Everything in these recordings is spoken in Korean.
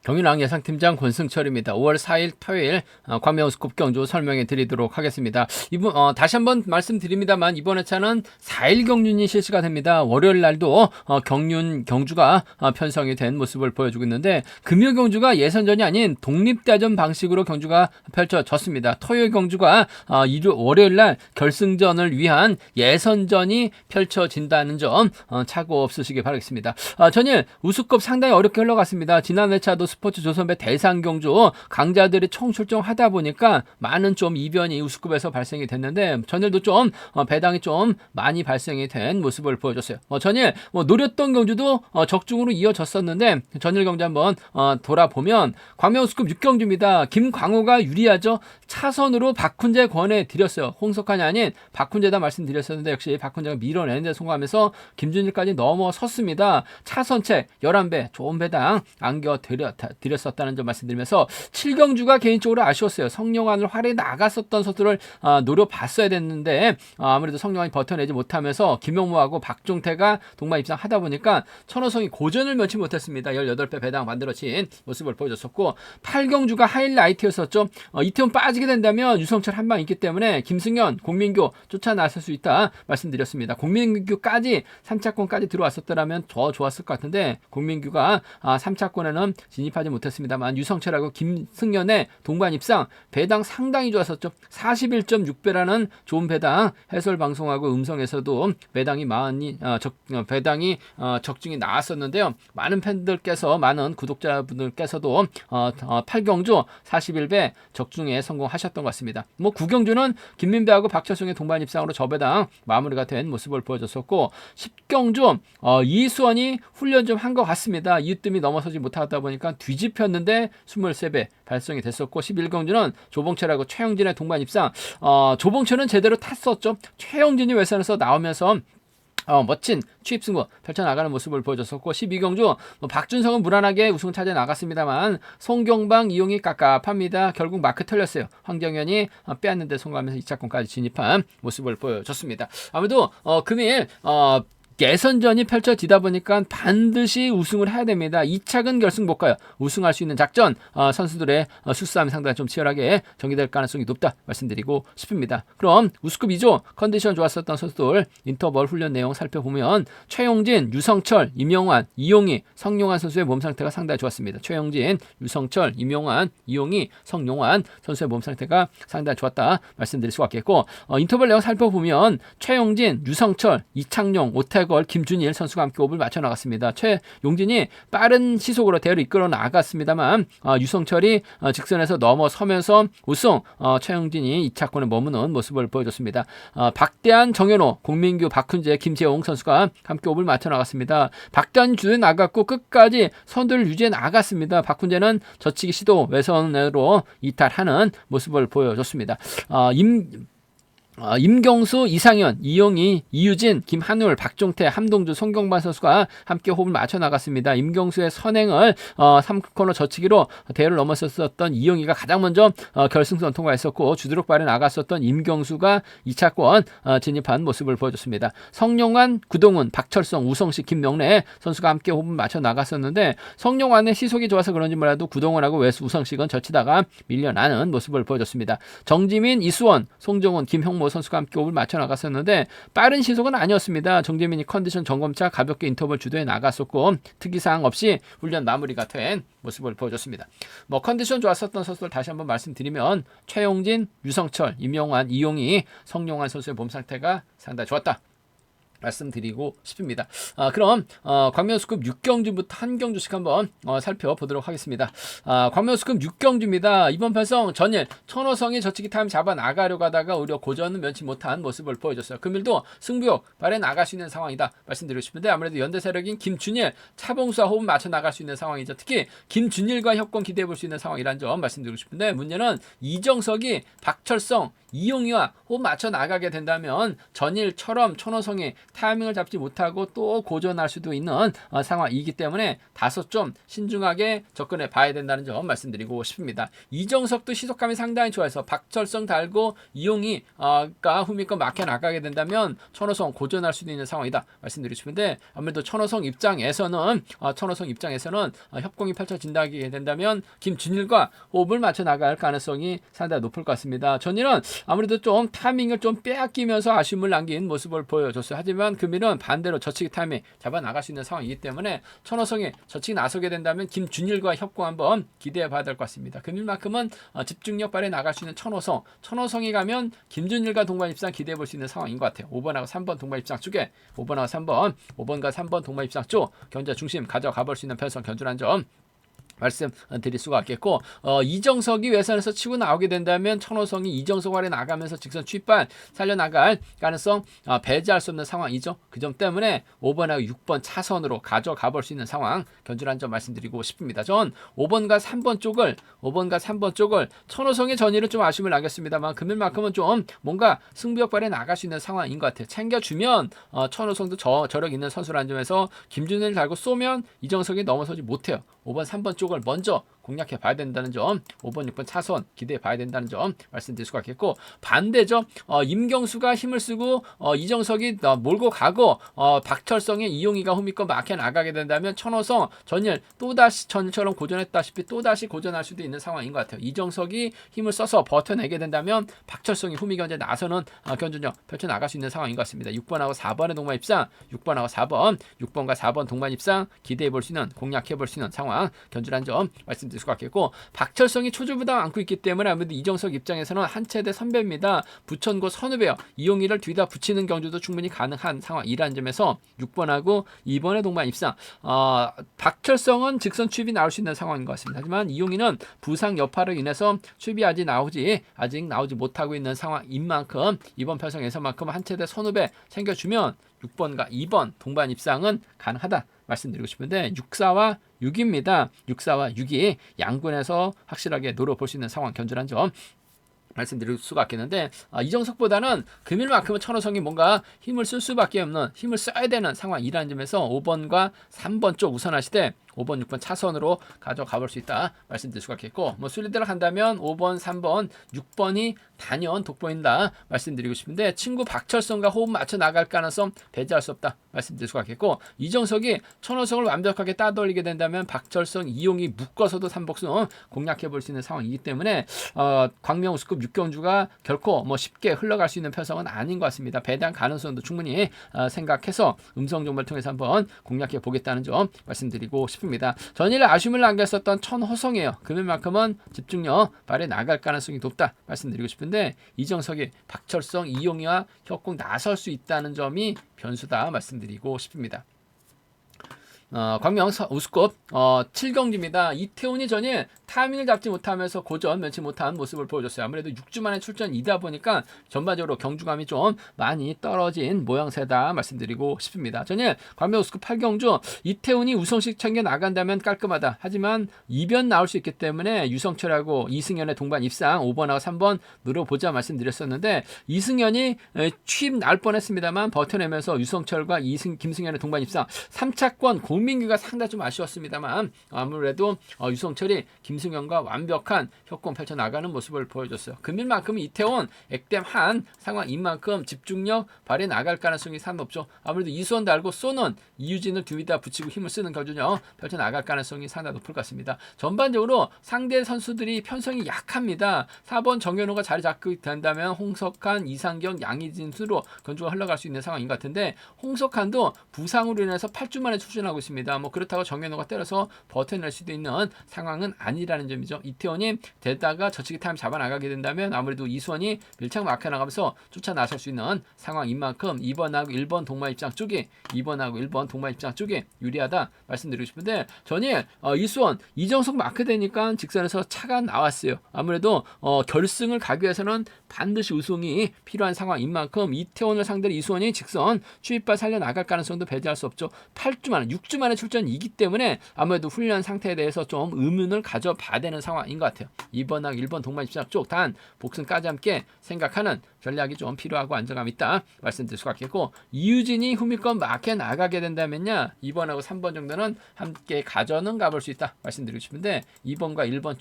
경윤왕 예상팀장 권승철입니다. 5월 4일 토요일 광명스컵 경주 설명해 드리도록 하겠습니다. 다시 한번 말씀드립니다만 이번 회차는 4일 경륜이 실시가 됩니다. 월요일 날도 경륜 경주가 편성이 된 모습을 보여주고 있는데 금요 경주가 예선전이 아닌 독립대전 방식으로 경주가 펼쳐졌습니다. 토요일 경주가 월요일 날 결승전을 위한 예선전이 펼쳐진다는 점 착오 없으시기 바라겠습니다. 전일 우수컵 상당히 어렵게 흘러갔습니다. 지난 회차도 스포츠 조선배 대상 경주 강자들이 총출동하다 보니까 많은 좀 이변이 우수급에서 발생이 됐는데 전일도 좀 배당이 좀 많이 발생이 된 모습을 보여줬어요. 전일 노렸던 경주도 적중으로 이어졌었는데 전일 경주 한번 돌아보면 광명우수급 6경주입니다. 김광호가 유리하죠. 차선으로 박훈재 권해드렸어요. 홍석환이 아닌 박훈재다 말씀드렸었는데 역시 박훈재가 밀어내는데 성공하면서 김준일까지 넘어섰습니다. 차선책 11배 좋은 배당 안겨드렸었다는 점 말씀드리면서 7경주가 개인적으로 아쉬웠어요. 성룡환을 활에 나갔었던 선수를 노려봤어야 됐는데 아무래도 성룡환이 버텨내지 못하면서 김용무하고 박종태가 동반 입상하다 보니까 천호성이 고전을 면치 못했습니다. 18배 배당 만들어진 모습을 보여줬었고 8경주가 하이라이트였었죠. 이태원 빠지게 된다면 유성철 한방 있기 때문에 김승현, 공민규 쫓아나설 수 있다 말씀드렸습니다. 공민규까지 3차권까지 들어왔었더라면 더 좋았을 것 같은데 공민규가 3차권에는 진입하지 못했습니다만 유성철하고 김승현의 동반 입상 배당 상당히 좋았었죠. 41.6배라는 좋은 배당 해설방송하고 음성에서도 배당이 적중이 나왔었는데요. 많은 팬들께서 많은 구독자분들께서도 8경주 41배 적중에 성공하셨던 것 같습니다. 9경주는 김민배하고 박철승의 동반 입상으로 저배당 마무리가 된 모습을 보여줬었고 10경주 이수원이 훈련 좀 한 것 같습니다. 이웃뜸이 넘어서지 못하다 보니까 뒤집혔는데 23배 발생이 됐었고 11경주는 조봉철하고 최영진의 동반 입상 조봉철은 제대로 탔었죠. 최영진이 외선에서 나오면서 멋진 취입승부 펼쳐나가는 모습을 보여줬었고 12경주 박준성은 무난하게 우승 차지해 나갔습니다만 송경방 이용이 깝깝합니다. 결국 마크 털렸어요. 황정현이 빼앗는데 성공하면서 2차권까지 진입한 모습을 보여줬습니다. 아무래도 금일 예선전이 펼쳐지다 보니까 반드시 우승을 해야 됩니다. 2차근 결승 못 가요. 우승할 수 있는 작전 선수들의 수싸움이 상당히 좀 치열하게 전개될 가능성이 높다 말씀드리고 싶습니다. 그럼 우수급 2조 컨디션 좋았었던 선수들 인터벌 훈련 내용 살펴보면 최용진, 유성철, 임영환, 이용희, 성용환 선수의 몸 상태가 상당히 좋았습니다. 최용진, 유성철, 임영환, 이용희, 성용환 선수의 몸 상태가 상당히 좋았다 말씀드릴 수가 있겠고 인터벌 내용 살펴보면 최용진, 유성철, 이창용, 오태걸, 김준일 선수가 함께 호흡을 맞춰 나갔습니다. 최용진이 빠른 시속으로 대회를 이끌어 나갔습니다만 유성철이 직선에서 넘어서면서 우승, 최용진이 2차권에 머무는 모습을 보여줬습니다. 박대한, 정현호, 공민규, 박훈재, 김재홍 선수가 함께 호흡을 맞춰 나갔습니다. 박대한 주에 나갔고 끝까지 선두를 유지해 나갔습니다. 박훈재는 젖히기 시도 외선으로 이탈하는 모습을 보여줬습니다. 임경수, 이상현, 이용희, 이유진, 김한울, 박종태, 함동주, 송경반 선수가 함께 호흡을 맞춰 나갔습니다. 임경수의 선행을 3코너 젖히기로 대회를 넘어섰던 이용희가 가장 먼저 결승선 통과했었고 주드록발에 나갔었던 임경수가 2차권 진입한 모습을 보여줬습니다. 성룡환, 구동훈, 박철성, 우성식, 김명래 선수가 함께 호흡을 맞춰 나갔었는데 성룡환의 시속이 좋아서 그런지 몰라도 구동훈하고 우성식은 젖히다가 밀려나는 모습을 보여줬습니다. 정지민, 이수원, 송정훈, 김형모 선수가 함께 호흡을 맞춰 나갔었는데 빠른 시속은 아니었습니다. 정재민이 컨디션 점검차 가볍게 인터벌 주도해 나갔었고 특이사항 없이 훈련 마무리가 된 모습을 보여줬습니다. 컨디션 좋았었던 선수들 다시 한번 말씀드리면 최용진, 유성철, 임영환, 이용희, 성용환 선수의 몸 상태가 상당히 좋았다 말씀드리고 싶습니다. 그럼 광명우수급 6경주부터 한 경주씩 한번 살펴보도록 하겠습니다. 광명우수급 6경주입니다. 이번 편성 전일 천호성이 저치기 타임 잡아 나가려고 하다가 오히려 고전은 면치 못한 모습을 보여줬어요. 금일도 승부욕 발에 나갈 수 있는 상황이다 말씀드리고 싶은데 아무래도 연대 세력인 김준일, 차봉수와 호흡 맞춰 나갈 수 있는 상황이죠. 특히 김준일과 협공 기대해 볼 수 있는 상황이라는 점 말씀드리고 싶은데 문제는 이정석이 박철성, 이용이와 호흡 맞춰 나가게 된다면 전일처럼 천호성이 타이밍을 잡지 못하고 또 고전할 수도 있는 상황이기 때문에 다소 좀 신중하게 접근해 봐야 된다는 점 말씀드리고 싶습니다. 이정석도 시속감이 상당히 좋아서 박철성 달고 이용이가 후미권 막혀 나가게 된다면 천호성 고전할 수도 있는 상황이다 말씀드리고 싶은데, 아무래도 천호성 입장에서는 협공이 펼쳐진다게 된다면 김준일과 호흡을 맞춰 나갈 가능성이 상당히 높을 것 같습니다. 전일은 아무래도 좀 타이밍을 좀 빼앗기면서 아쉬움을 남긴 모습을 보여줬어요. 하지만 금일은 반대로 저치기 타이밍 잡아 나갈 수 있는 상황이기 때문에 천호성이 저치기 나서게 된다면 김준일과 협공 한번 기대해 봐야 될 것 같습니다. 금일만큼은 집중력 발휘 나갈 수 있는 천호성이 가면 김준일과 동반 입상 기대해 볼 수 있는 상황인 것 같아요. 5번하고 3번 동반 입상 쪽에 5번과 3번 동반 입상 쪽 견제 중심 가져가 볼 수 있는 편성 견주란 점 말씀드릴 수가 있겠고, 이정석이 외선에서 치고 나오게 된다면 천호성이 이정석 아래 나가면서 직선 취입발 살려나갈 가능성 배제할 수 없는 상황이죠. 그 점 때문에 5번하고 6번 차선으로 가져가 볼 수 있는 상황 견주란 점 말씀드리고 싶습니다. 전 5번과 3번 쪽을 천호성의 전의를 좀 아쉬움을 남겼습니다만 금일만큼은 좀 뭔가 승부욕발에 나갈 수 있는 상황인 것 같아요. 챙겨주면 천호성도 저력 있는 선수라는 점에서 김준일을 달고 쏘면 이정석이 넘어서지 못해요. 5번, 3번 쪽을 먼저 공략해 봐야 된다는 점, 5번, 6번 차선 기대해 봐야 된다는 점 말씀드릴 수가 있겠고, 반대죠. 임경수가 힘을 쓰고 이정석이 몰고 가고 박철성의 이용이가 후미권 막혀 나가게 된다면 천호성 전일 또다시 전일처럼 고전했다시피 또다시 고전할 수도 있는 상황인 것 같아요. 이정석이 힘을 써서 버텨내게 된다면 박철성이 후미 견제 나서는 견준력 펼쳐나갈 수 있는 상황인 것 같습니다. 6번하고 4번의 동반 입상, 6번과 4번 동반 입상 기대해 볼 수 있는, 공략해 볼 수 있는 상황 견주란 점 말씀드릴 수가 있겠고, 박철성이 초주부담 안고 있기 때문에 아무래도 이정석 입장에서는 한 체대 선배입니다. 부천고 선후배요. 이용이를 뒤다 붙이는 경주도 충분히 가능한 상황이라는 점에서 6번하고 2번의 동반 입상, 박철성은 직선 취입이 나올 수 있는 상황인 것 같습니다. 하지만 이용이는 부상 여파로 인해서 취입이 아직 나오지 못하고 있는 상황인 만큼 이번 편성에서만큼 한 체대 선후배 챙겨주면 6번과 2번 동반 입상은 가능하다 말씀드리고 싶은데, 6, 4와 6입니다. 6, 4와 6이 양군에서 확실하게 노려볼 수 있는 상황 견주란 점 말씀드릴 수가 있겠는데, 이정석보다는 금일만큼은 천호성이 뭔가 힘을 쓸 수밖에 없는, 힘을 써야 되는 상황이라는 점에서 5번과 3번 쪽 우선하시되 5번, 6번 차선으로 가져가 볼 수 있다 말씀드릴 수가 있겠고, 순위대로 간다면 5번, 3번, 6번이 단연 돋보인다 말씀드리고 싶은데, 친구 박철성과 호흡 맞춰 나갈 가능성 배제할 수 없다 말씀드릴 수가 있겠고, 이정석이 천호성을 완벽하게 따돌리게 된다면 박철성, 이용이 묶어서도 삼복승 공략해 볼 수 있는 상황이기 때문에 광명우스급 6경주가 결코 쉽게 흘러갈 수 있는 편성은 아닌 것 같습니다. 배당 가능성도 충분히 생각해서 음성 정보를 통해서 한번 공략해 보겠다는 점 말씀드리고 싶습니다. 전일 아쉬움을 남겼었던 천호성이에요. 금일만큼은 집중력 발휘 나갈 가능성이 높다 말씀드리고 싶은데, 이정석이 박철성, 이용이와 협공 나설 수 있다는 점이 변수다 말씀드리고 싶습니다. 광명 우스컵 7경주입니다. 이태훈이 전일 타이밍을 잡지 못하면서 고전 면치 못한 모습을 보여줬어요. 아무래도 6주 만에 출전이다 보니까 전반적으로 경주감이 좀 많이 떨어진 모양새다 말씀드리고 싶습니다. 전일 광명 우스컵 8경주 이태훈이 우성식 챙겨 나간다면 깔끔하다. 하지만 이변 나올 수 있기 때문에 유성철하고 이승현의 동반 입상 5번하고 3번 노려보자 말씀드렸었는데, 이승현이 취입 날 뻔했습니다만 버텨내면서 유성철과 김승현의 동반 입상 3차권 공민규가 상당히 좀 아쉬웠습니다만 아무래도 유성철이 김승현과 완벽한 협공 펼쳐나가는 모습을 보여줬어요. 금일만큼 이태원 액땜한 상황인 만큼 집중력 발휘 나갈 가능성이 상당히 높죠. 아무래도 이수원 달고 쏘는 이유진을 뒤에다 붙이고 힘을 쓰는 경주력 펼쳐나갈 가능성이 상당히 높을 것 같습니다. 전반적으로 상대 선수들이 편성이 약합니다. 4번 정현호가 자리 잡게 된다면 홍석한, 이상경, 양희진 수로 경주가 흘러갈 수 있는 상황인 것 같은데, 홍석한도 부상으로 인해서 8주 만에 출전하고 있습니다. 그렇다고 정현호가 때려서 버텨낼 수도 있는 상황은 아니라는 점이죠. 이태원이 되다가 저치기 타임 잡아 나가게 된다면 아무래도 이수원이 밀착 막혀 나가면서 쫓아 나설 수 있는 상황인 만큼 2번하고 1번 동반 입장 쪽이 유리하다 말씀드리고 싶은데, 전일 이수원, 이정석 마크 되니까 직선에서 차가 나왔어요. 아무래도 결승을 가기 위해서는 반드시 우승이 필요한 상황인 만큼 이태원을 상대로 이수원이 직선 추입발 살려 나갈 가능성도 배제할 수 없죠. 6주 만에 출전이기 때문에 아무래도 훈련 상태에 대해서 좀 의문을 가져봐야 노려봐야 되는 상황인 것 같아요. 2번하고 1번 동반 입장 쪽 단 복승까지 함께 생각하는 전략이 좀 필요하고 안정감 있다 말씀드릴 수가 있겠고, 이유진이 후미권 마켓 나가게 된다면요 2번하고 3번 정도는 함께 가져는 가볼 수 있다 말씀드리고 싶은데, 2번과 1번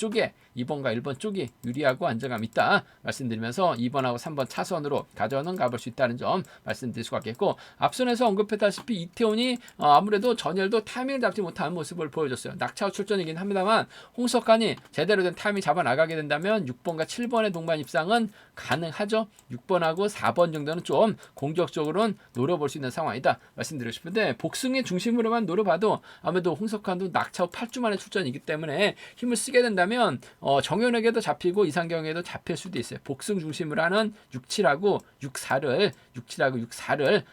쪽이 유리하고 안정감 있다 말씀드리면서 2번하고 3번 차선으로 가져는 가볼 수 있다는 점 말씀드릴 수가 있겠고, 앞선에서 언급했다시피 이태원이 아무래도 전열도 타이밍을 잡지 못한 모습을 보여줬어요. 낙차후 출전이긴 합니다만 홍석환이 제대로 된 타이밍 잡아 나가게 된다면 6번과 7번의 동반 입상은 가능하죠. 6번하고 4번 정도는 좀 공격적으로는 노려볼 수 있는 상황이다 말씀드리고 싶은데, 복승의 중심으로만 노려봐도 아무래도 홍석환도 낙차 후 8주 만에 출전이기 때문에 힘을 쓰게 된다면 정현에게도 잡히고 이상경에게도 잡힐 수도 있어요. 복승 중심으로 하는 6-7하고 6-4를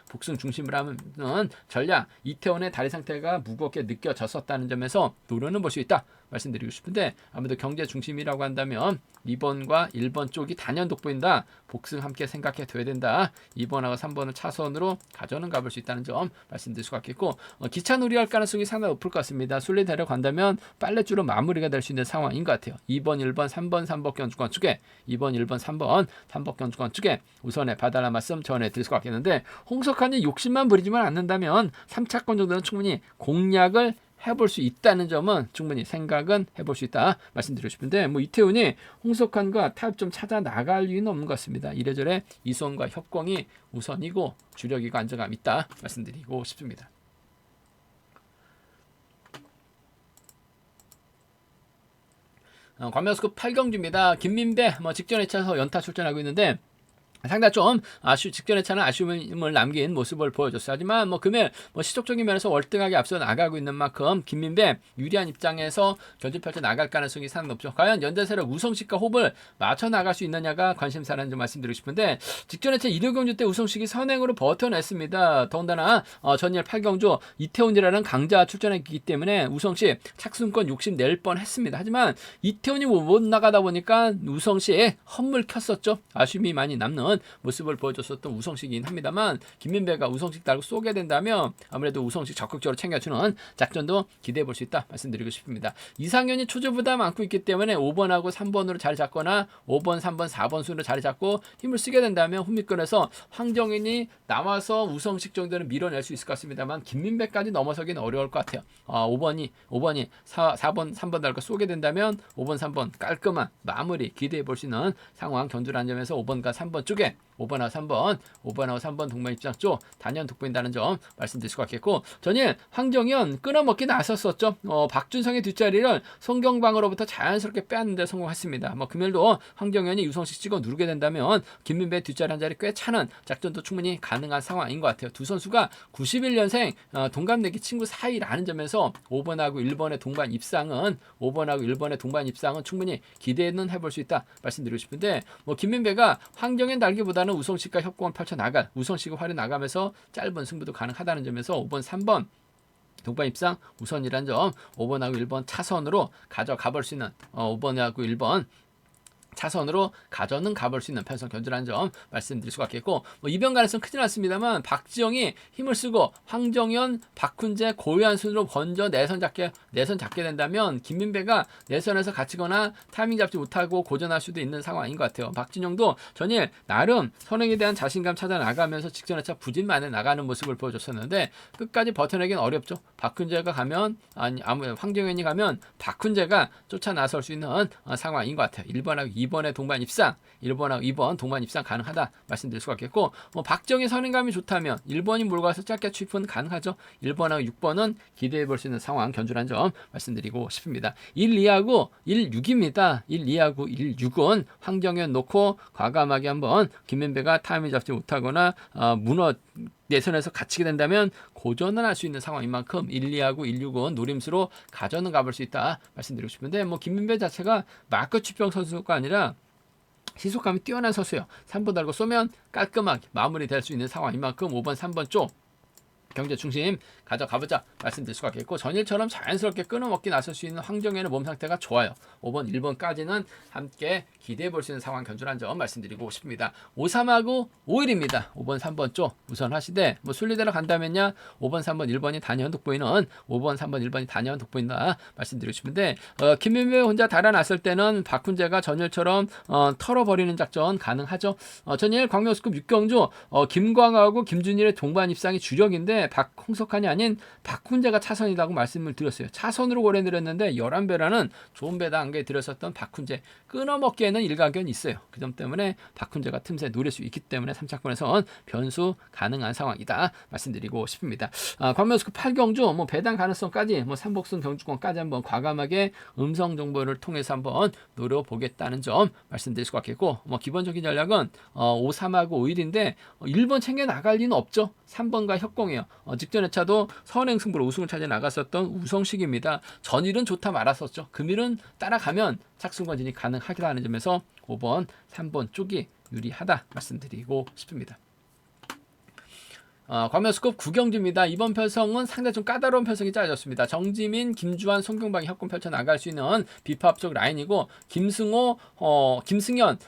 복승 중심으로 하는 전략, 이태원의 다리 상태가 무겁게 느껴졌었다는 점에서 노려는 볼 수 있다 말씀드리고 싶은데, 아무래도 경제 중심이라고 한다면 2번과 1번 쪽이 단연 돋보인다. 복승 함께 생각해 둬야 된다. 2번하고 3번을 차선으로 가져는 가볼 수 있다는 점 말씀드릴 수가 있겠고, 기차 놀이할 가능성이 상당히 높을 것 같습니다. 순리 데려간다면 빨래줄로 마무리가 될 수 있는 상황인 것 같아요. 2번, 1번, 3번, 3번 경주권 쪽에 2번, 1번, 3번, 3번 경주권 쪽에 우선에 봐달라는 말씀 전해드릴 수가 있겠는데, 홍석환이 욕심만 부리지만 않는다면 3차권 정도는 충분히 공략을 해볼 수 있다는 점은 충분히 생각은 해볼 수 있다 말씀드리고 싶은데, 이태훈이 홍석환과 타협 좀 찾아 나갈 이유는 없는 것 같습니다. 이래저래 이선과 협공이 우선이고 주력이고 안정감 있다 말씀드리고 싶습니다. 관명스급 8경주입니다. 김민배 직전에 차서 연타 출전하고 있는데 상당히 좀 직전에 차는 아쉬움을 남긴 모습을 보여줬어요. 하지만 금일 시적적인 면에서 월등하게 앞서 나가고 있는 만큼 김민배 유리한 입장에서 견주 펼쳐 나갈 가능성이 상당히 높죠. 과연 연대세력 우성식과 호흡을 맞춰 나갈 수 있느냐가 관심사라는 점 말씀드리고 싶은데, 직전에 차 1호경주 때 우성식이 선행으로 버텨냈습니다. 더군다나 전일 8경주 이태원이라는 강자 출전했기 때문에 우성식 착순권 욕심낼 뻔했습니다. 하지만 이태원이 못 나가다 보니까 우성식 헛물 켰었죠. 아쉬움이 많이 남는 모습을 보여줬었던 우성식이긴 합니다만, 김민배가 우성식 달고 쏘게 된다면 아무래도 우성식 적극적으로 챙겨주는 작전도 기대해 볼 수 있다 말씀드리고 싶습니다. 이상현이 초조 부담 안고 있기 때문에 5번하고 3번으로 자리 잡거나 5번, 3번, 4번 순으로 자리 잡고 힘을 쓰게 된다면 후미권에서 황정인이 나와서 우성식 정도는 밀어낼 수 있을 것 같습니다만, 김민배까지 넘어서기는 어려울 것 같아요. 5번이 4번, 3번 달고 쏘게 된다면 5번, 3번 깔끔한 마무리 기대해 볼 수 있는 상황 견주라는 점에서 5번과 3번 쪽에 5번하고 3번 동반 입장 쪽 단연 돋보인다는 점 말씀드릴 수가 있겠고, 전일 황정현 끊어먹기 나섰었죠. 박준성의 뒷자리를 송경방으로부터 자연스럽게 빼앗는데 성공했습니다. 금일도 황정현이 유성식 찍어 누르게 된다면 김민배 뒷자리 한 자리 꽤 차는 작전도 충분히 가능한 상황인 것 같아요. 두 선수가 91년생 동갑내기 친구 사이라는 점에서 5번하고 1번의 동반 입상은 충분히 기대는 해볼 수 있다 말씀드리고 싶은데, 김민배가 황정현 달기보다는 우성식과 협공을 펼쳐나갈, 우성식과 활이 나가면서 짧은 승부도 가능하다는 점에서 5번, 3번 동반 입상 우선이라는 점, 5번하고 1번 차선으로 가져가 볼 수 있는 5번하고 1번 차선으로 가져는 가볼 수 있는 편성 견주라는 점 말씀드릴 수가 있겠고, 이변 가능성 크진 않습니다만 박지영이 힘을 쓰고 황정현, 박훈재, 고유한 순으로 먼저 내선 잡게 된다면 김민배가 내선에서 갇히거나 타이밍 잡지 못하고 고전할 수도 있는 상황인 것 같아요. 박진영도 전일 나름 선행에 대한 자신감 찾아 나가면서 직전에 차 부진만에 나가는 모습을 보여줬었는데 끝까지 버텨내기는 어렵죠. 박훈재가 가면 황정현이 가면 박훈재가 쫓아 나설 수 있는 상황인 것 같아요. 1번하고 2번의 동반 입상, 1번하고 2번 동반 입상 가능하다 말씀드릴 수가 있겠고, 박정희 선행감이 좋다면 1번이 몰고 가서 짧게 추입은 가능하죠. 1번하고 6번은 기대해 볼 수 있는 상황 견주라는 점 말씀드리고 싶습니다. 1, 2하고 1, 6입니다. 1, 2하고 1, 6은 황정현 놓고 과감하게 한번 김민배가 타이밍 잡지 못하거나 내선에서 갇히게 된다면 고전을 할 수 있는 상황인 만큼 1, 2하고 1, 6은 노림수로 가져는 가볼 수 있다 말씀드리고 싶은데, 김민배 자체가 마크 취병 선수가 아니라 시속감이 뛰어난 선수예요. 3번 달고 쏘면 깔끔하게 마무리될 수 있는 상황인 만큼 5번, 3번 쪽 경제 중심 가져가보자 말씀드릴 수가 있겠고, 전일처럼 자연스럽게 끊어먹기 나설 수 있는 황정현의 몸 상태가 좋아요. 5번, 1번까지는 함께 기대해 볼 수 있는 상황 견주란 점 말씀드리고 싶습니다. 5, 3하고 5일입니다. 5번, 3번 쪽 우선 하시되, 뭐 순리대로 간다면요 5번, 3번, 1번이 단연 돋보이는 5번, 3번, 1번이 단연 돋보인다 말씀드리고 싶은데, 김민배 혼자 달아났을 때는 박훈재가 전일처럼 털어버리는 작전 가능하죠. 전일 광명스급 6경주 김광하고 김준일의 동반 입상이 주력인데 홍석환이 아닌 박훈재가 차선이라고 말씀을 드렸어요. 차선으로 고려 드렸는데 11배라는 좋은 배당 안개 드렸었던 박훈재, 끊어먹기에는 일가견이 있어요. 그 점 때문에 박훈재가 틈새 노릴 수 있기 때문에 3차권에선 변수 가능한 상황이다 말씀드리고 싶습니다. 광명스급 8경주 뭐 배당 가능성까지, 뭐 삼복승 경주권까지 한번 과감하게 음성 정보를 통해서 한번 노려보겠다는 점 말씀드릴 수가 있겠고, 뭐 기본적인 전략은 5, 3하고 5일인데 1번 챙겨 나갈 리는 없죠. 3번과 협공이에요. 직전 회차도 선행승부로 우승을 찾아 나갔었던 우성식입니다. 전일은 좋다 말았었죠. 금일은 따라가면 착승과 진입 가능하다는 점에서 5번, 3번 쪽이 유리하다 말씀드리고 싶습니다. 광명스급 9경주입니다. 이번 편성은 상당히 좀 까다로운 편성이 짜여졌습니다. 정지민, 김주환, 송경방이 협공 펼쳐 나갈 수 있는 비파업적 라인이고, 김승호, 김승현,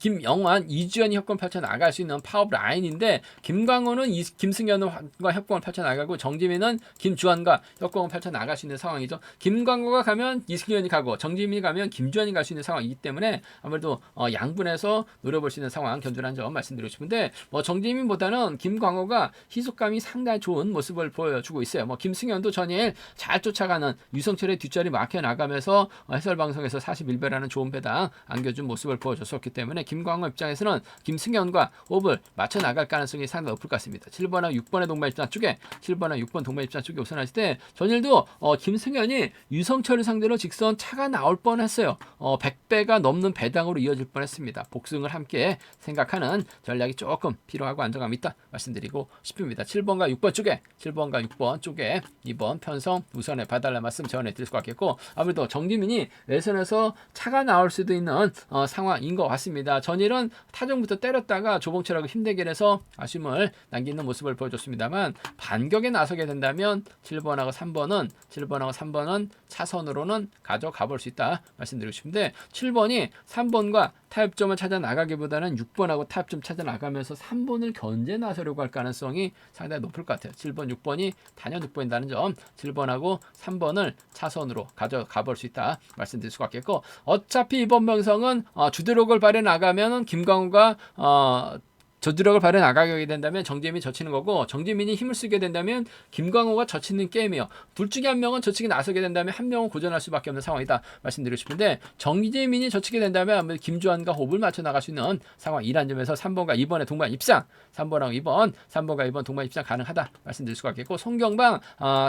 김영환, 이주연이 협공 펼쳐 나갈 수 있는 파업 라인인데, 김광호는 김승현과 협공을 펼쳐 나가고, 정지민은 김주환과 협공을 펼쳐 나갈 수 있는 상황이죠. 김광호가 가면 이승현이 가고, 정지민이 가면 김주환이 갈 수 있는 상황이기 때문에 아무래도 양분해서 노려볼 수 있는 상황 견주라는 점 말씀드리고 싶은데, 정지민보다는 김광호가 희속감이 상당히 좋은 모습을 보여주고 있어요. 김승현도 전일 잘 쫓아가는 유성철의 뒷자리 막혀 나가면서 해설 방송에서 41배라는 좋은 배당 안겨준 모습을 보여줬었기 때문에 김광호 입장에서는 김승현과 호흡을 맞춰 나갈 가능성이 상당히 높을 것 같습니다. 7번하고 6번의 동반 입장 쪽에 7번하고 6번 동반 입장 쪽에 우선하실 때, 전일도 김승현이 유성철을 상대로 직선 차가 나올 뻔했어요. 100배가 넘는 배당으로 이어질 뻔했습니다. 복승을 함께 생각하는 전략이 조금 필요하고 안정감이 있다 말씀드리고 싶습니다. 7번과 6번 쪽에 이번 편성 우선에 봐달라 말씀 전해드릴 수 있겠고, 아무래도 정지민이 외선에서 차가 나올 수도 있는 상황인 것 같습니다. 전일은 타종부터 때렸다가 조봉철하고 힘대결 해서 아쉬움을 남기는 모습을 보여줬습니다만, 반격에 나서게 된다면 7번하고 3번은 차선으로는 가져가 볼 수 있다 말씀드리고 싶은데, 7번이 3번과 타협점을 찾아 나가기보다는 6번하고 타협점 찾아 나가면서 3번을 견제 나서려고 할 가능성이 상당히 높을 것 같아요. 7번, 6번이 단연 돋보인다는 점, 7번하고 3번을 차선으로 가져가 볼 수 있다 말씀드릴 수가 있겠고, 어차피 이번 명성은 주드력을 발휘 나가면 김광호가 저주력을 발휘 나가게 된다면 정재민이 젖히는 거고, 정재민이 힘을 쓰게 된다면 김광호가 젖히는 게임이에요. 둘 중에 한 명은 젖히기 나서게 된다면 한 명은 고전할 수밖에 없는 상황이다 말씀드리고 싶은데, 정재민이 젖히게 된다면 아무래도 김주환과 호흡을 맞춰 나갈 수 있는 상황이란 점에서 3번과 2번의 동반 입상, 3번과 2번 동반 입상 가능하다 말씀드릴 수가 있겠고, 송경방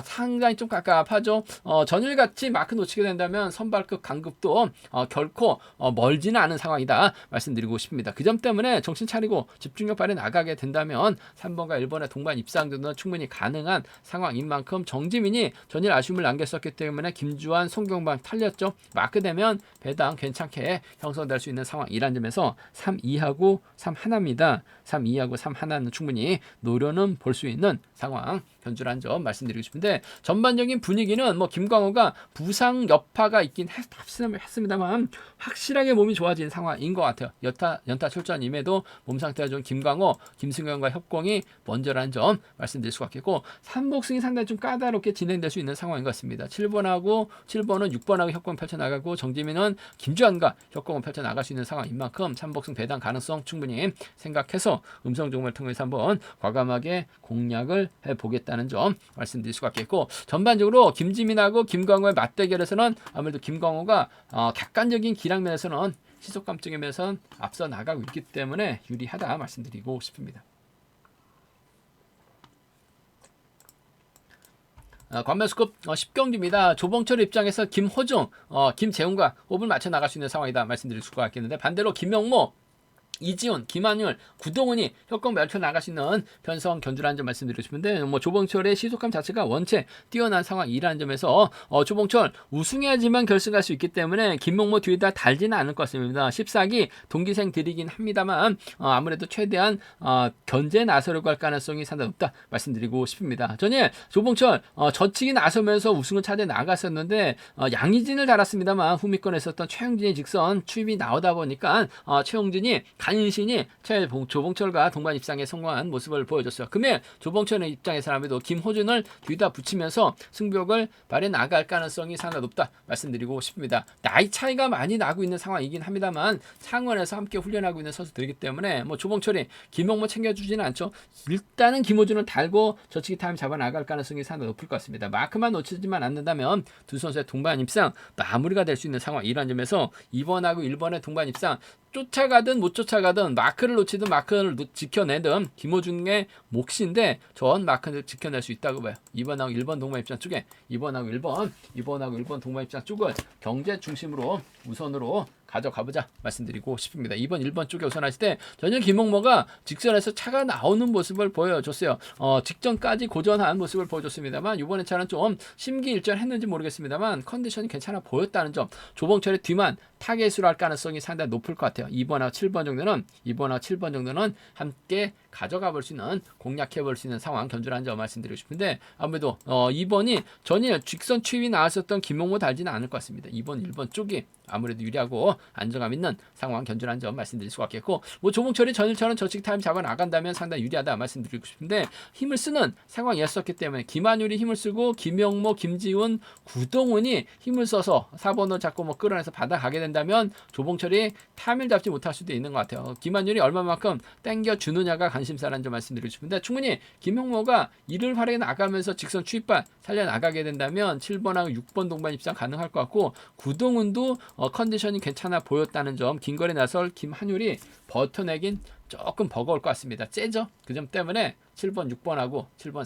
상당히 좀 깝깝하죠. 전일같이 마크 놓치게 된다면 선발급 강급도 결코 멀지는 않은 상황이다 말씀드리고 싶습니다. 그 점 때문에 정신 차리고 집중력 발휘 나가게 된다면 3번과 1번의 동반 입상도 충분히 가능한 상황인 만큼, 정지민이 전일 아쉬움을 남겼었기 때문에 김주환, 송경방 탈렸죠. 마크 되면 배당 괜찮게 형성될 수 있는 상황이란 점에서 3-2하고 3-1입니다. 3-2하고 3-1는 충분히 노려는 볼 수 있는 상황 견주란 점 말씀드리고 싶은데, 전반적인 분위기는 김광호가 부상 여파가 있긴 했습니다만 확실하게 몸이 좋아진 상황인 것 같아요. 연타 출전임에도 몸 상태가 좋은 김광호, 김승현과 협공이 먼저라는 점 말씀드릴 수가 있겠고, 삼복승이 상당히 좀 까다롭게 진행될 수 있는 상황인 것 같습니다. 7번은 6번하고 협공 펼쳐나가고, 정지민은 김주환과 협공을 펼쳐나갈 수 있는 상황인 만큼 삼복승 배당 가능성 충분히 생각해서 음성 정보를 통해서 한번 과감하게 공략을 해보겠다는 점 말씀드릴 수가 있겠고, 전반적으로 김지민하고 김광호의 맞대결에서는 아무래도 김광호가 객관적인 기량면에서는 시속감적인 면에서는 앞서 나가고 있기 때문에 유리하다 말씀드리고 싶습니다. 광명스급 10경주입니다. 조봉철 입장에서 김호중, 김재훈과 호흡을 맞춰 나갈 수 있는 상황이다 말씀드릴 수가 있겠는데, 반대로 김영모, 이지훈, 김한율, 구동훈이 협공 펼쳐 나갈 수 있는 편성 견주라는 점 말씀드리고 싶은데 뭐 조봉철의 시속감 자체가 원체 뛰어난 상황이라는 점에서 조봉철 우승해야지만 결승 갈 수 있기 때문에 김명모 뒤에다 달지는 않을 것 같습니다. 14기 동기생들이긴 합니다만 아무래도 최대한 견제 나서려고 할 가능성이 상당히 높다 말씀드리고 싶습니다. 전일 조봉철 젖히기 나서면서 우승을 차지해 나갔었는데 양의진을 달았습니다만 후미권에 있었던 최영진의 직선 추입이 나오다 보니까 최영진이 간신히 조봉철과 동반 입상에 성공한 모습을 보여줬어요. 금일 조봉철의 입장에서라도 김호준을 뒤다 붙이면서 승부욕을 발휘해 나갈 가능성이 상당히 높다 말씀드리고 싶습니다. 나이 차이가 많이 나고 있는 상황이긴 합니다만 창원에서 함께 훈련하고 있는 선수들이기 때문에 뭐 조봉철이 김용모 챙겨주지는 않죠. 일단은 김호준을 달고 저치기 타임 잡아 나갈 가능성이 상당히 높을 것 같습니다. 마크만 놓치지만 않는다면 두 선수의 동반 입상 마무리가 될 수 있는 상황이라는 점에서 2번하고 1번의 동반 입상 쫓아가든 못 쫓아가든 마크를 놓치든 마크를 지켜내든 김호준의 몫인데 전 마크를 지켜낼 수 있다고 봐요. 2번하고 1번 동반 입장 쪽에 2번하고 1번 동반 입장 쪽을 경제 중심으로 우선으로 가져가보자 말씀드리고 싶습니다. 2번 1번 쪽에 우선하실 때 전혀 김홍모가 직선에서 차가 나오는 모습을 보여줬어요. 직전까지 고전한 모습을 보여줬습니다만 이번에 차는 좀 심기일전했는지 모르겠습니다만 컨디션이 괜찮아 보였다는 점 조봉철의 뒤만 타겟으로 할 가능성이 상당히 높을 것 같아요. 2번하고 7번 정도는 함께 가져가 볼 수 있는 공략해 볼 수 있는 상황 견주라는 점 말씀드리고 싶은데 아무래도 2번이 전일 직선 추입이 나왔었던 김용모 달지는 않을 것 같습니다. 2번 1번 쪽이 아무래도 유리하고 안정감 있는 상황 견주라는 점 말씀드릴 수가 있겠고 뭐 조봉철이 전일처럼 저직 타임 잡아 나간다면 상당히 유리하다 말씀드리고 싶은데 힘을 쓰는 상황이었었기 때문에 김한율이 힘을 쓰고 김용모, 김지훈, 구동훈이 힘을 써서 4번을 잡고 뭐 끌어내서 받아가게 된다면 조봉철이 타임을 잡지 못할 수도 있는 것 같아요. 김한율이 얼마만큼 땡겨주느냐가 관심사라는 점 말씀드리고 싶은데 충분히 김용모가 이를 활용해 나가면서 직선 추입발 살려나가게 된다면 7번하고 6번 동반 입상 가능할 것 같고 구동훈도 컨디션이 괜찮아 보였다는 점 김거리 나설 김한율이 버텨내긴 조금 버거울 것 같습니다. 째죠? 그 점 때문에 7번 6번하고 7번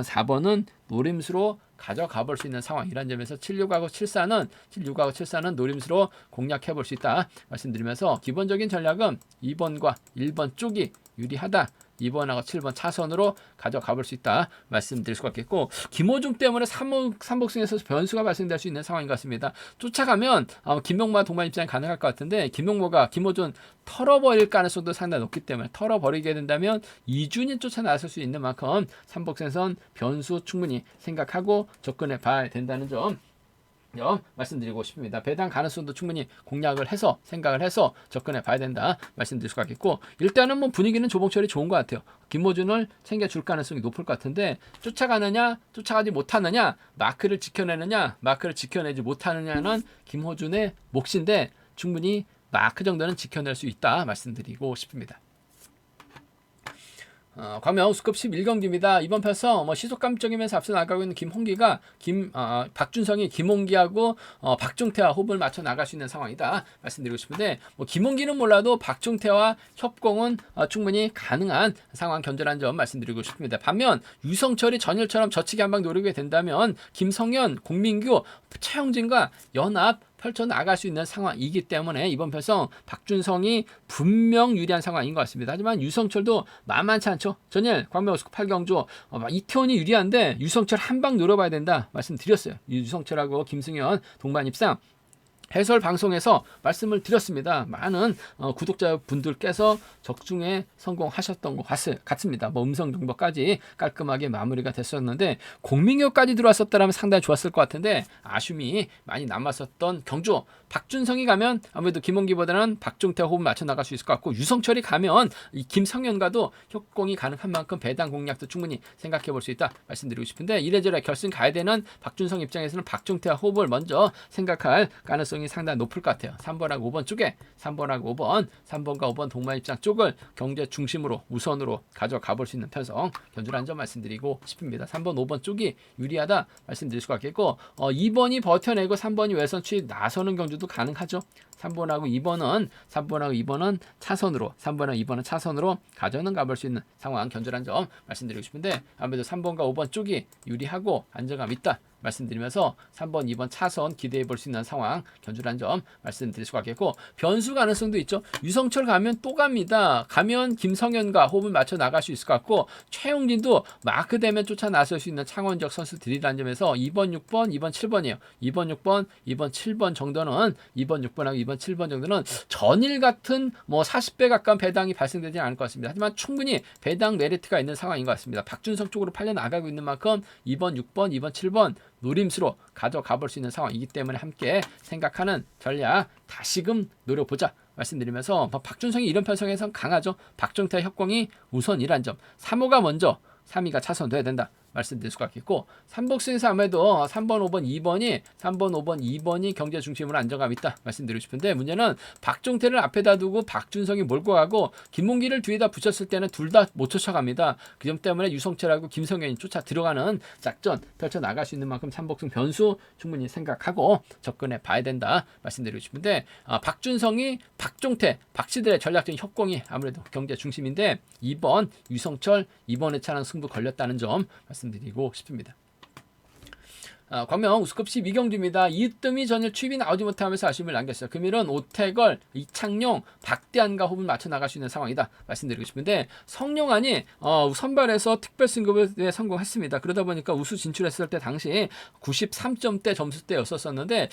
4번은 노림수로 가져가 볼 수 있는 상황이라는 점에서 76하고 74는 노림수로 공략해 볼 수 있다 말씀드리면서 기본적인 전략은 2번과 1번 쪽이 유리하다. 2번하고 7번 차선으로 가져가 볼 수 있다 말씀드릴 수가 있겠고 김호중 때문에 삼복승에서 변수가 발생될 수 있는 상황인 것 같습니다. 쫓아가면 김용모와 동반 입장이 가능할 것 같은데 김용모가 김호준 털어버릴 가능성도 상당히 높기 때문에 털어버리게 된다면 이준이 쫓아 나설 수 있는 만큼 삼복승선 변수 충분히 생각하고 접근해 봐야 된다는 점 말씀드리고 싶습니다. 배당 가능성도 충분히 공략을 해서 생각을 해서 접근해 봐야 된다 말씀드릴 수가 있겠고 일단은 뭐 분위기는 조봉철이 좋은 것 같아요. 김호준을 챙겨줄 가능성이 높을 것 같은데 쫓아가느냐 쫓아가지 못하느냐 마크를 지켜내느냐 마크를 지켜내지 못하느냐는 김호준의 몫인데 충분히 마크 정도는 지켜낼 수 있다 말씀드리고 싶습니다. 광명우스컵 11경기입니다. 이번 편서 시속감적이면서 앞서 나가고 있는 김홍기가 박준성이 김홍기하고 박종태와 호흡을 맞춰 나갈 수 있는 상황이다 말씀드리고 싶은데 김홍기는 몰라도 박종태와 협공은 충분히 가능한 상황 견제라는 점 말씀드리고 싶습니다. 반면 유성철이 전일처럼 저치기 한 방 노리게 된다면 김성현, 공민규, 최영진과 연합 펼쳐 나갈 수 있는 상황이기 때문에 이번 편성 박준성이 분명 유리한 상황인 것 같습니다. 하지만 유성철도 만만치 않죠. 전일 광명우스컵 8경주 이태원이 유리한데 유성철 한 방 노려봐야 된다 말씀드렸어요. 유성철하고 김승현 동반 입상 해설 방송에서 말씀을 드렸습니다. 많은 구독자분들께서 적중에 성공하셨던 것 같습니다. 음성 정보까지 깔끔하게 마무리가 됐었는데 공민교까지 들어왔었다면 상당히 좋았을 것 같은데 아쉬움이 많이 남았었던 경주. 박준성이 가면 아무래도 김홍기보다는 박종태 호흡 맞춰 나갈 수 있을 것 같고 유성철이 가면 이 김성현과도 협공이 가능한 만큼 배당 공략도 충분히 생각해 볼 수 있다 말씀드리고 싶은데 이래저래 결승 가야 되는 박준성 입장에서는 박종태와 호흡을 먼저 생각할 가능성이 상당히 높을 것 같아요. 3번하고 5번 쪽에 3번과 5번 동반 입장 쪽을 경제 중심으로 우선으로 가져가 볼 수 있는 편성 견주라는 점 말씀드리고 싶습니다. 3번, 5번 쪽이 유리하다 말씀드릴 수가 있겠고 2번이 버텨내고 3번이 외선 추입 나서는 경주도 가능하죠. 3번하고 2번은 차선으로 가져는 가볼 수 있는 상황 견주란 점 말씀드리고 싶은데 아무래도 3번과 5번 쪽이 유리하고 안정감 있다 말씀드리면서 3번, 2번 차선 기대해 볼 수 있는 상황 견주란 점 말씀드릴 수가 있겠고 변수 가능성도 있죠. 유성철 가면 또 갑니다. 가면 김성현과 호흡을 맞춰 나갈 수 있을 것 같고 최용진도 마크 되면 쫓아 나설 수 있는 창원적 선수들이라는 점에서 2번, 6번, 2번, 7번이에요. 2번, 6번, 2번, 7번 정도는 2번, 6번하고 2번, 7번 정도는 전일 같은 뭐 40배 가까운 배당이 발생되지 않을 것 같습니다. 하지만 충분히 배당 메리트가 있는 상황인 것 같습니다. 박준성 쪽으로 팔려 나가고 있는 만큼 2번, 6번, 2번, 7번 노림수로 가져가 볼 수 있는 상황이기 때문에 함께 생각하는 전략 다시금 노려보자 말씀드리면서 박준성이 이런 편성에선 강하죠. 박종태 협공이 우선이란 점 3호가 먼저 3위가 차선돼야 된다 말씀드릴 수가 있겠고 삼복승에서 아무래도 3번, 5번, 2번이 경제 중심으로 안정감 있다 말씀드리고 싶은데 문제는 박종태를 앞에다 두고 박준성이 몰고 가고 김문기를 뒤에다 붙였을 때는 둘 다 못 쫓아갑니다. 그 점 때문에 유성철하고 김성현이 쫓아 들어가는 작전 펼쳐나갈 수 있는 만큼 삼복승 변수 충분히 생각하고 접근해 봐야 된다 말씀드리고 싶은데 박준성이 박종태, 박시들의 전략적인 협공이 아무래도 경제 중심인데 2번 유성철 이번에 차는 승부 걸렸다는 점 말씀드리고 싶습니다. 광명 우스컵 12경주입니다. 이뜸이 전일 추입이 나오지 못하면서 아쉬움을 남겼어요. 금일은 오태걸, 이창용, 박대한과 호흡을 맞춰 나갈 수 있는 상황이다 말씀드리고 싶은데 성룡안이 선발에서 특별 승급에 성공했습니다. 그러다 보니까 우수 진출했을 때 당시 93점대 점수대였었는데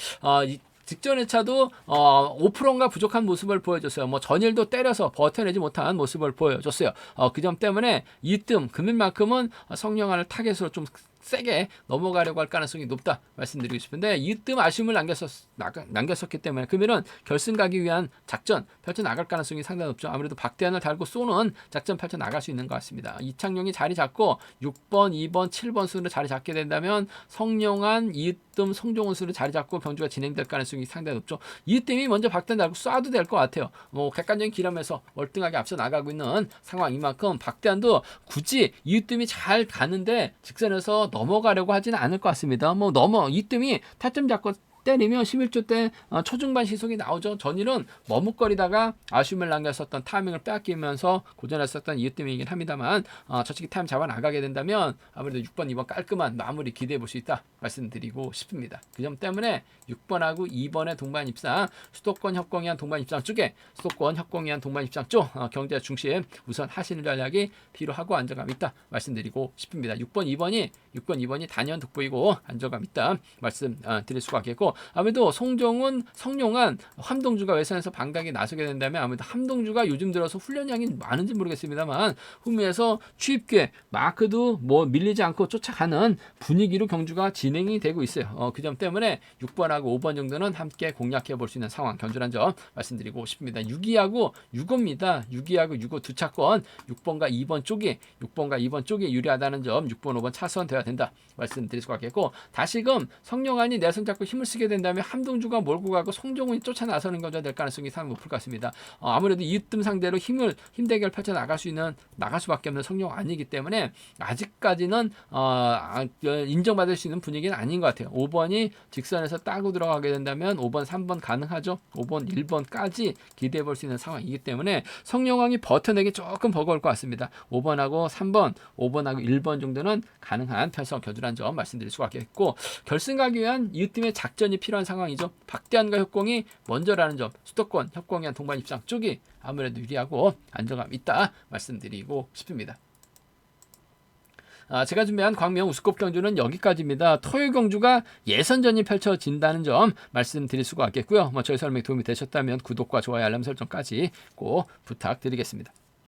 직전 회차도 5%인가 부족한 모습을 보여줬어요. 뭐 전일도 때려서 버텨내지 못한 모습을 보여줬어요. 그 점 때문에 이뜸 금일만큼은 성령안을 타겟으로 좀 세게 넘어가려고 할 가능성이 높다 말씀드리고 싶은데 이뜸 아쉬움을 남겼었기 때문에 금일은 결승 가기 위한 작전 펼쳐나갈 가능성이 상당히 높죠. 아무래도 박대한을 달고 쏘는 작전 펼쳐나갈 수 있는 것 같습니다. 이창용이 자리 잡고 6번, 2번, 7번 순으로 자리 잡게 된다면 성룡안, 이뜸, 송종훈 순으로 자리 잡고 경주가 진행될 가능성이 상당히 높죠. 이뜸이 먼저 박대한 달고 쏴도 될 것 같아요. 뭐 객관적인 기람에서 월등하게 앞서 나가고 있는 상황인 만큼 박대한도 굳이 이뜸이 잘 가는데 직선에서 넘어가려고 하지는 않을 것 같습니다. 이뜸이 타점 잡고 때리면 11조 때 초중반 시속이 나오죠. 전일은 머뭇거리다가 아쉬움을 남겼었던 타이밍을 빼앗기면서 고전했었던 이으뜸이긴 합니다만 저치기 타임 잡아 나가게 된다면 아무래도 6번, 2번 깔끔한 마무리 기대해 볼 수 있다 말씀드리고 싶습니다. 그 점 때문에 6번하고 2번의 동반 입상 수도권 협공이 한 동반 입상 쪽에 경제 중심 우선 하시는 전략이 필요하고 안정감 있다 말씀드리고 싶습니다. 6번, 2번이 단연 돋보이고 안정감 있다 말씀 드릴 수가 있겠고 아무래도 송정훈, 성룡안, 함동주가 외선에서 방각에 나서게 된다면 아무래도 함동주가 요즘 들어서 훈련량이 많은지 모르겠습니다만 후미에서 취입계 마크도 밀리지 않고 쫓아가는 분위기로 경주가 진행이 되고 있어요. 그 점 때문에 6번하고 5번 정도는 함께 공략해 볼 수 있는 상황 견주란 점 말씀드리고 싶습니다. 6위하고 6호 두 차권 6번과 2번 쪽이 유리하다는 점 6번, 5번 차선 돼야 된다 말씀드릴 수가 있겠고 다시금 성룡안이 내선 잡고 힘을 쓰게 된다면 함동주가 몰고 가고 송종훈이 쫓아 나서는 것이 될 가능성이 상당히 높을 것 같습니다. 아무래도 이뜸 상대로 힘 대결 펼쳐 나갈 수밖에 없는 성룡안이기 때문에 아직까지는 인정받을 수 있는 분위기는 아닌 것 같아요. 5번이 직선에서 따고 들어가게 된다면 5번, 3번 가능하죠. 5번, 1번까지 기대해 볼 수 있는 상황이기 때문에 성룡안이 버텨내기 조금 버거울 것 같습니다. 5번하고 1번 정도는 가능한 편성 겨주란 점 말씀드릴 수가 있겠고 결승 가기 위한 이으뜸의 작전이 필요한 상황이죠. 박대한과 협공이 먼저라는 점 수도권 협공이 한 동반 입상 쪽이 아무래도 유리하고 안정감 있다 말씀드리고 싶습니다. 제가 준비한 광명 우스컵 경주는 여기까지입니다. 토요일 경주가 예선전이 펼쳐진다는 점 말씀드릴 수가 있겠고요. 저희 설명이 도움이 되셨다면 구독과 좋아요 알람 설정까지 꼭 부탁드리겠습니다.